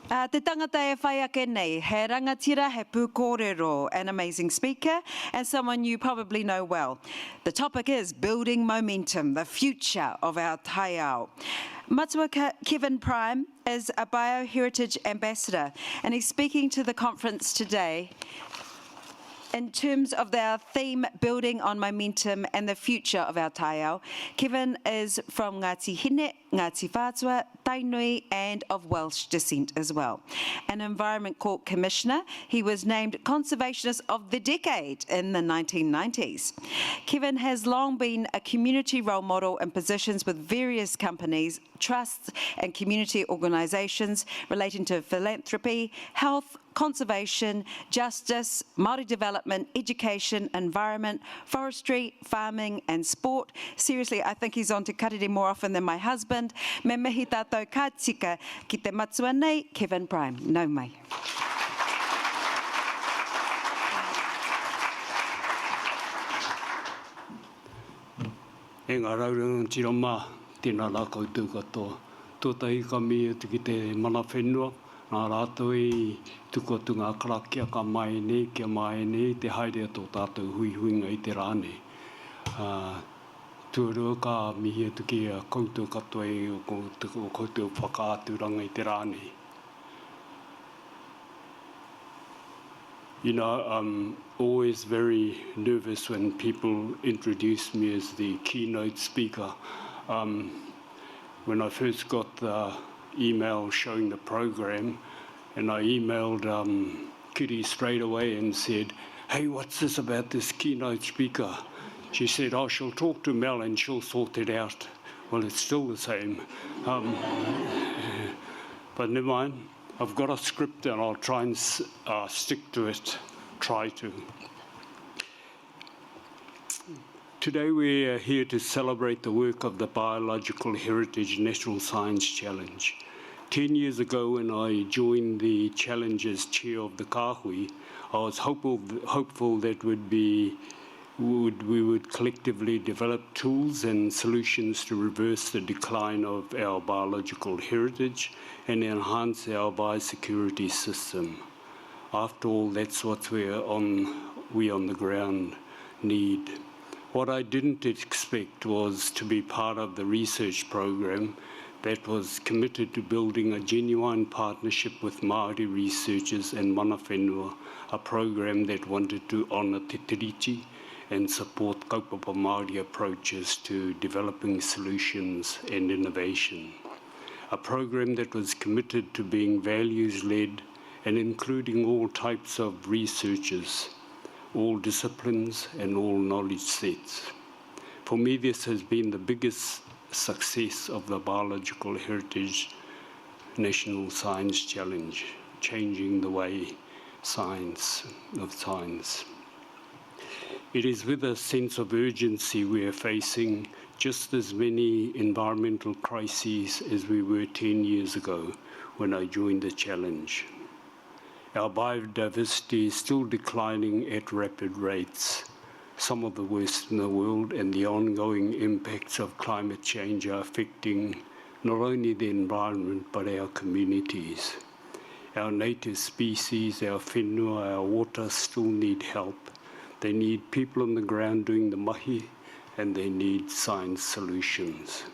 Te tangata e whai ake nei, he rangatira, he pūkōrero, an amazing speaker, and someone you probably know well. The topic is building momentum, the future of our taiao. Matua Kevin Prime is a BioHeritage ambassador, and he's speaking to the conference today in terms of their theme, building on momentum and the future of our taiao. Kevin is from Ngāti Hine, Ngāti Whātua, Tainui, and of Welsh descent as well. An Environment Court Commissioner, he was named Conservationist of the Decade in the 1990s. Kevin has long been a community role model in positions with various companies, trusts and community organisations relating to philanthropy, health, conservation, justice, Māori development, education, environment, forestry, farming and sport. Seriously, I think he's on te karere more often than my husband. Me mihi tātou ka tika ki te matua nei, Kevin Prime. Nau mai. E ngā rauranga tirama, tēnā rā koutou katoa. Tōtai ka mea ki te mana whenua, ngā rātou i tukotu ngā karakia ka mai nei, kia mai nei, te haere tō tātou hui huinga i te rāne. Tuarua ka mihi atu ki a koutou katoa i o koutou whakaaturanga i te rāne. You know, I'm always very nervous when people introduce me as the keynote speaker. When I first got the email showing the program, and I emailed Kitty straight away and said, "Hey, what's this about this keynote speaker?" She said, "Oh, she'll talk to Mel and she'll sort it out." Well, it's still the same. But never mind. I've got a script and I'll try and stick to it. Try to. Today we are here to celebrate the work of the Biological Heritage National Science Challenge. 10 years ago when I joined the challenge as chair of the Kāhui, I was hopeful that we would collectively develop tools and solutions to reverse the decline of our biological heritage and enhance our biosecurity system. After all, that's what we on the ground need. What I didn't expect was to be part of the research program that was committed to building a genuine partnership with Māori researchers and mana whenua, a program that wanted to honour te tiriti and support kaupapa Māori approaches to developing solutions and innovation. A program that was committed to being values-led and including all types of researchers, all disciplines and all knowledge sets. For me, this has been the biggest success of the Biological Heritage National Science Challenge, changing the way science. It is with a sense of urgency we are facing just as many environmental crises as we were 10 years ago when I joined the challenge. Our biodiversity is still declining at rapid rates, some of the worst in the world, and the ongoing impacts of climate change are affecting not only the environment but our communities. Our native species, our whenua, our water still need help. They need people on the ground doing the mahi, and they need science solutions.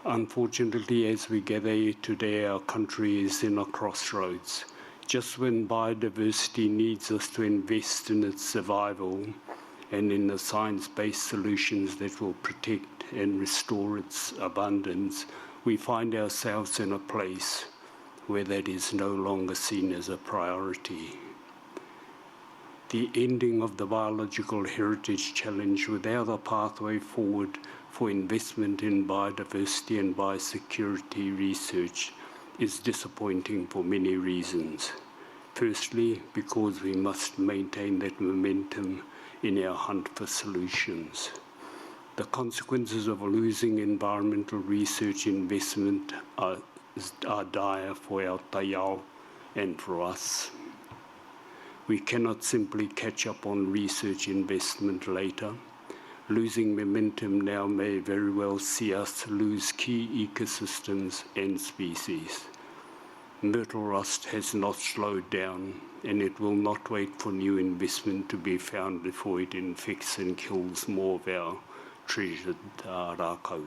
Unfortunately, as we gather here today, our country is in a crossroads. Just when biodiversity needs us to invest in its survival and in the science-based solutions that will protect and restore its abundance, we find ourselves in a place where that is no longer seen as a priority. The ending of the Biological Heritage Challenge without a pathway forward for investment in biodiversity and biosecurity research is disappointing for many reasons. Firstly, because we must maintain that momentum in our hunt for solutions. The consequences of losing environmental research investment are dire for our taiao and for us. We cannot simply catch up on research investment later. Losing momentum now may very well see us lose key ecosystems and species. myrtle rust has not slowed down, and it will not wait for new investment to be found before it infects and kills more of our treasured rākau.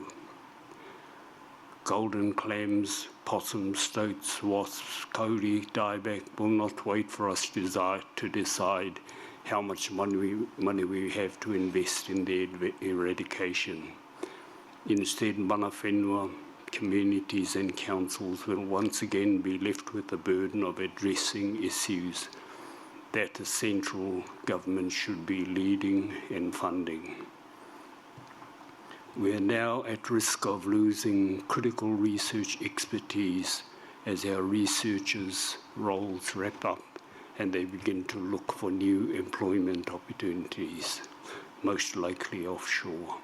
Golden clams, possums, stoats, wasps, kauri, dieback will not wait for us to decide how much money we have to invest in their eradication. Instead, mana whenua, communities and councils will once again be left with the burden of addressing issues that the central government should be leading and funding. We are now at risk of losing critical research expertise as our researchers' roles wrap up and they begin to look for new employment opportunities, most likely offshore.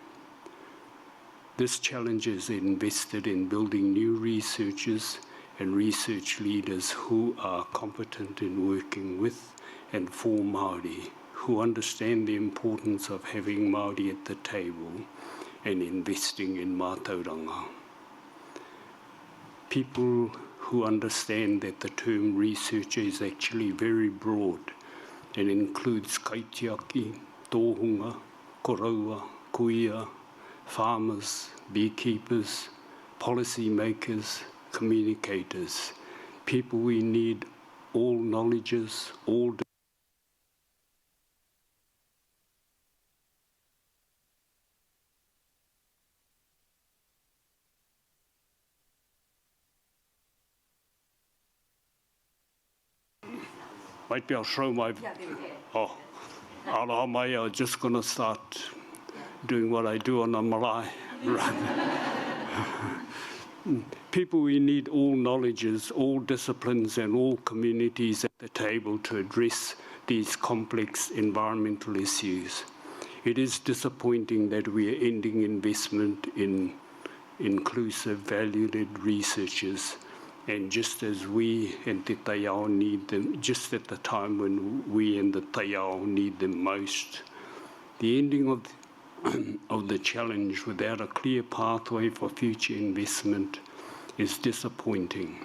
This challenge is invested in building new researchers and research leaders who are competent in working with and for Māori, who understand the importance of having Māori at the table and investing in mātauranga. People who understand that the term researcher is actually very broad and includes kaitiaki, tōhunga, koraua, kuia, farmers, beekeepers, policy makers, communicators, people we need all knowledges, all Maybe I'll show my... Yeah, there we go. Oh, aloha mai, I'm just going to start doing what I do on a marae. People we need all knowledges, all disciplines and all communities at the table to address these complex environmental issues. It is disappointing that we are ending investment in inclusive, value-led researchers, and just as we and the taiao need them, just at the time when we and the taiao need them most. The ending of the challenge without a clear pathway for future investment is disappointing,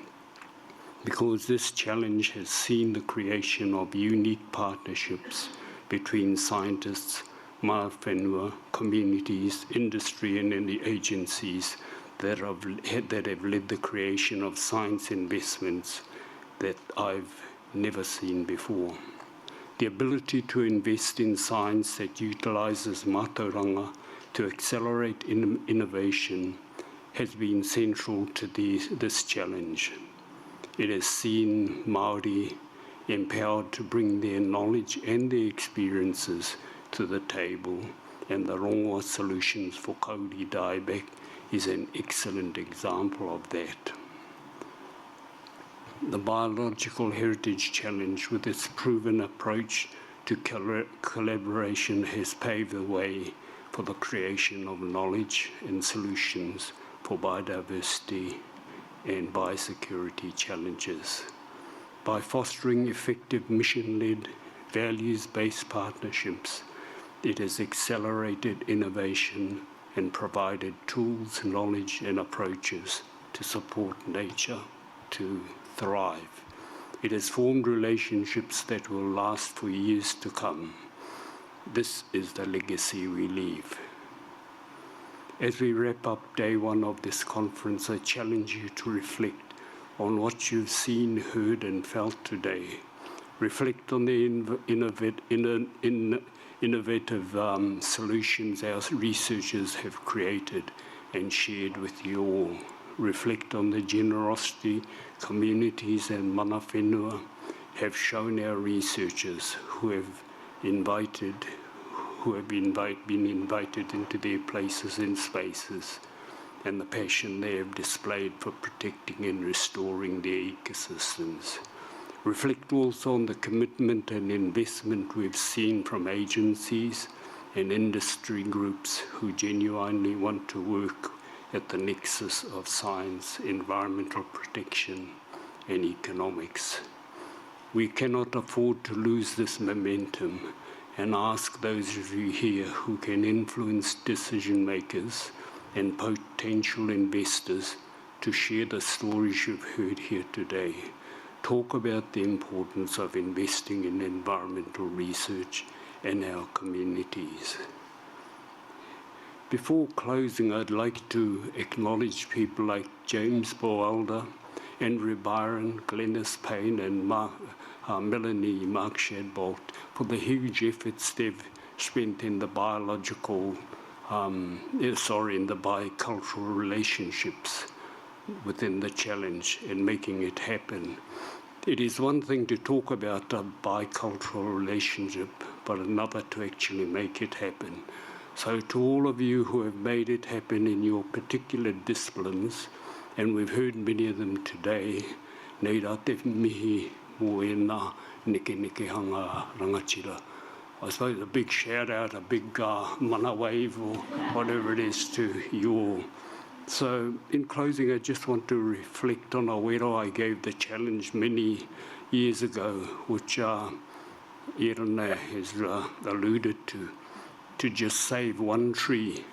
because this challenge has seen the creation of unique partnerships between scientists, mana whenua, communities, industry and the agencies that have led the creation of science investments that I've never seen before. The ability to invest in science that utilizes mātauranga to accelerate innovation has been central to this challenge. It has seen Māori empowered to bring their knowledge and their experiences to the table, and the rongoa solutions for kauri dieback is an excellent example of that. The Biological Heritage Challenge, with its proven approach to collaboration, has paved the way for the creation of knowledge and solutions for biodiversity and biosecurity challenges. By fostering effective mission-led, values-based partnerships, it has accelerated innovation and provided tools, knowledge and approaches to support nature to thrive. It has formed relationships that will last for years to come. This is the legacy we leave. As we wrap up day one of this conference, I challenge you to reflect on what you've seen, heard and felt today. Reflect on the innovative solutions our researchers have created and shared with you all. Reflect on the generosity communities and mana whenua have shown our researchers who have been invited into their places and spaces, and the passion they have displayed for protecting and restoring their ecosystems. Reflect also on the commitment and investment we've seen from agencies and industry groups who genuinely want to work at the nexus of science, environmental protection, and economics. We cannot afford to lose this momentum, and ask those of you here who can influence decision makers and potential investors to share the stories you've heard here today, talk about the importance of investing in environmental research in our communities. Before closing, I'd like to acknowledge people like James Boalder, Andrew Byron, Glenys Payne, and Melanie Markshadbolt for the huge efforts they've spent in the in the bicultural relationships within the challenge and making it happen. It is one thing to talk about a bicultural relationship, but another to actually make it happen. So to all of you who have made it happen in your particular disciplines, and we've heard many of them today, nei rā te mihi mo e nā neke hanga rangatira. I suppose a big shout out, a big mana wave or whatever it is to you all. So in closing, I just want to reflect on a wero I gave the challenge many years ago, which Irene has alluded to just save one tree.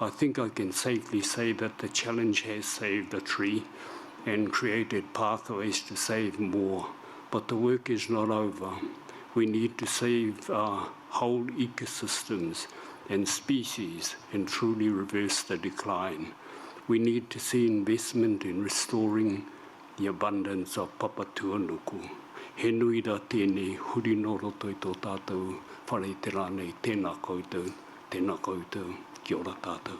I think I can safely say that the challenge has saved a tree and created pathways to save more. But the work is not over. We need to save whole ecosystems and species and truly reverse the decline. We need to see investment in restoring the abundance of Papatuanuku. He nui rā tēnei huri no roto I tō tātou whare te rānei tēnā koutou, kia ora tātou.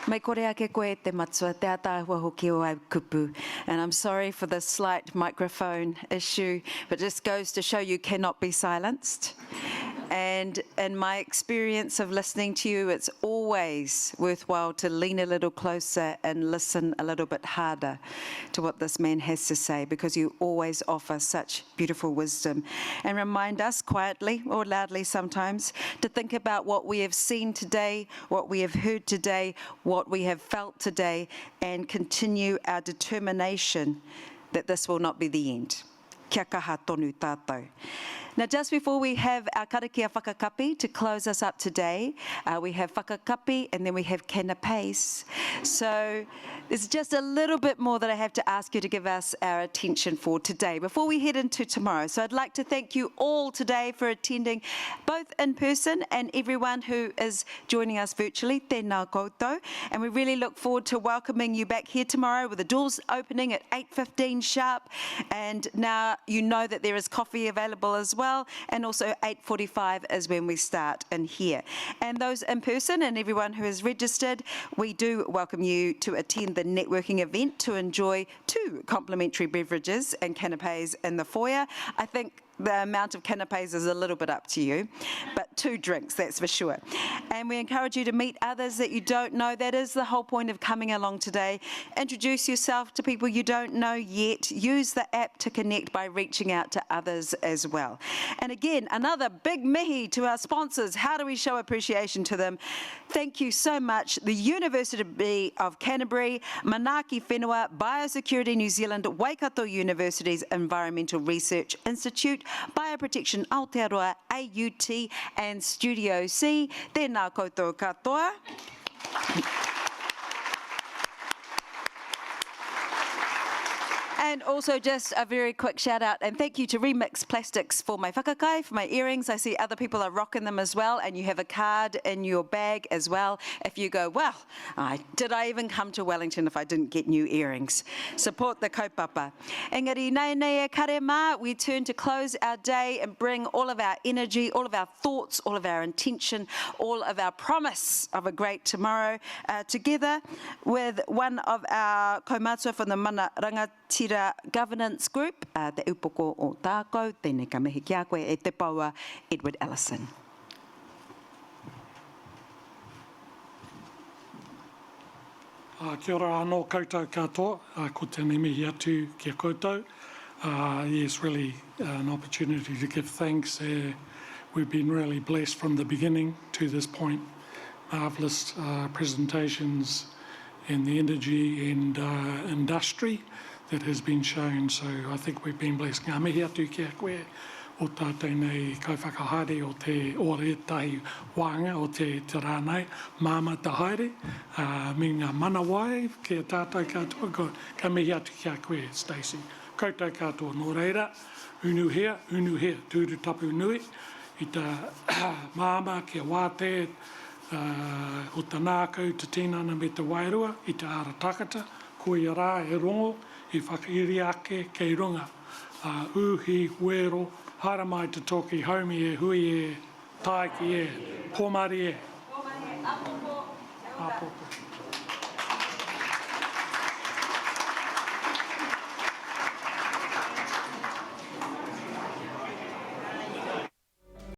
Mai kore ake koe te matua, te ātāhua hoki o au kupu. And I'm sorry for the slight microphone issue, but it just goes to show you cannot be silenced. And in my experience of listening to you, it's always worthwhile to lean a little closer and listen a little bit harder to what this man has to say, because you always offer such beautiful wisdom. And remind us quietly or loudly sometimes to think about what we have seen today, what we have heard today, what we have felt today, and continue our determination that this will not be the end. Kia kaha tonu tātou. Now, just before we have our karakia whakakapi to close us up today, we have whakakapi and then we have canapés. So there's just a little bit more that I have to ask you to give us our attention for today before we head into tomorrow. So I'd like to thank you all today for attending, both in person and everyone who is joining us virtually. Tēnā koutou. And we really look forward to welcoming you back here tomorrow with the doors opening at 8:15 sharp. And now you know that there is coffee available as well. And also 8:45 is when we start in here. And those in person and everyone who is registered, we do welcome you to attend the networking event to enjoy 2 complimentary beverages and canapés in the foyer. I think the amount of canapés is a little bit up to you, but 2 drinks, that's for sure. And we encourage you to meet others that you don't know. That is the whole point of coming along today. Introduce yourself to people you don't know yet. Use the app to connect by reaching out to others as well. And again, another big mihi to our sponsors. How do we show appreciation to them? Thank you so much. The University of Canterbury, Manaki Whenua, Biosecurity New Zealand, Waikato University's Environmental Research Institute, Bioprotection Aotearoa, AUT, and Studio C. Tēnā koutou katoa. And also just a very quick shout out and thank you to Remix Plastics for my whakakai, for my earrings. I see other people are rocking them as well, and you have a card in your bag as well. If you go, well, did I even come to Wellington if I didn't get new earrings? Support the kaupapa. Engari nei kare mā, we turn to close our day and bring all of our energy, all of our thoughts, all of our intention, all of our promise of a great tomorrow together with one of our kaumatua from the Whanganui-a-Tara governance group, te upoko o tākou, tēnei ka mihi kia koe e te paua, Edward Ellison. Kia ora anō koutou katoa, ko tēnei mihi atu kia koutou. Yes, really an opportunity to give thanks. We've been really blessed from the beginning to this point. Marvellous presentations in the energy and industry that has been shown. So I think we've been blessed. Ngā mihi atu ki a koe o tātou nei kauwhakahare o te ōretahi wānga o te rānei māma ta haere. Me ngā manawai ki a tātou katoa, ka mihi atu ki a koe, Stacey. Koutou katoa, nō reira, unuhea, tūru tapu nui, i tā māma ki a wāte, o tā nākau, te tinana me te wairua, i te ara takata, ko i rā e rongo, i whakairi ake kei runga. Uhi, wero, haere mai te toki, haumi e, hui e, taiki e, pomari e. Apopo.